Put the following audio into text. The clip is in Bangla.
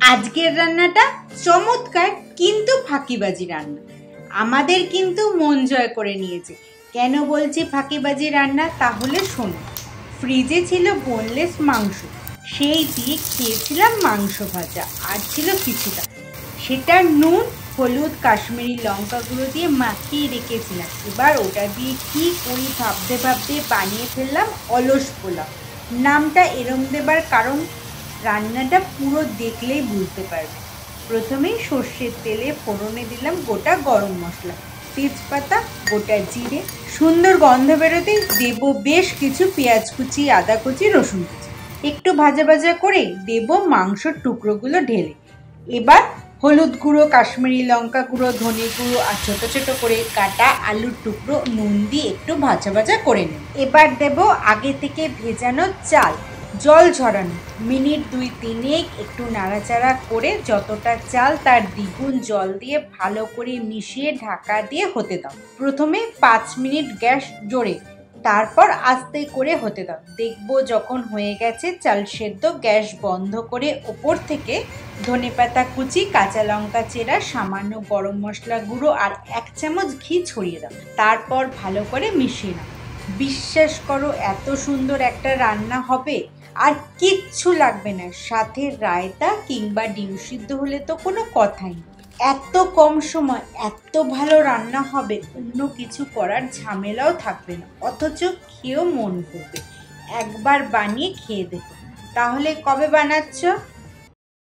আজকের রান্নাটা চমৎকার কিন্তু ফাঁকিবাজি রান্না। আমাদের কিন্তু মন জয় করে নিয়েছে। কেন বলছি ফাঁকিবাজি রান্না? তাহলে শোনো। ফ্রিজে ছিল বোনলেস মাংস, সেই দিয়ে খেয়েছিলাম মাংস ভাজা, আর ছিল কিছুটা, সেটা নুন হলুদ কাশ্মীরি লঙ্কা গুঁড়ো দিয়ে মাখিয়ে রেখেছিলাম। এবার ওটা দিয়ে কি করি ভাবতে ভাবতে বানিয়ে ফেললাম অলস পোলাও। নামটা এরম দেবার কারণ রান্নাটা পুরো দেখলেই বুঝতে পারবে। প্রথমেই সর্ষের তেলে ফোড়নে দিলাম গোটা গরম মশলা, তেজপাতা, গোটা জিরে, সুন্দর গন্ধ বেরোতে দেব বেশ কিছু পেঁয়াজ কুচি, আদা কুচি, রসুন কুচি। একটু ভাজা ভাজা করে দেব মাংসর টুকরোগুলো ঢেলে। এবার হলুদ গুঁড়ো, কাশ্মীরি লঙ্কা গুঁড়ো, ধনে গুঁড়ো আর ছোট ছোট করে কাটা আলুর টুকরো নুন দিয়ে একটু ভাজা ভাজা করে নেব। এবার দেব আগে থেকে ভেজানো চাল, জল ঝরানো, মিনিট 2-3 একটু নাড়াচাড়া করে যতটা চাল তার দ্বিগুণ জল দিয়ে ভালো করে মিশিয়ে ঢাকা দিয়ে হতে দাও। প্রথমে 5 মিনিট গ্যাস জোরে, তারপর আস্তে করে হতে দাও। দেখবো যখন হয়ে গেছে চাল সেদ্ধ, গ্যাস বন্ধ করে ওপর থেকে ধনেপাতা কুচি, কাঁচা লঙ্কা চেরা, সামান্য গরম মশলা গুঁড়ো আর 1 চামচ ঘি ছড়িয়ে দাও। তারপর ভালো করে মিশিয়ে নাও। বিশ্বাস করো, এত সুন্দর একটা রান্না হবে আর কিচ্ছু লাগবে না। সাথে রায়তা কিংবা ডিম সিদ্ধ হলে তো কোনো কথাই নেই। এত কম সময় এত ভালো রান্না হবে, অন্য কিছু করার ঝামেলাও থাকবে না, অথচ খেয়েও মন করবে। একবার বানিয়ে খেয়ে দেখো। তাহলে কবে বানাচ্ছ?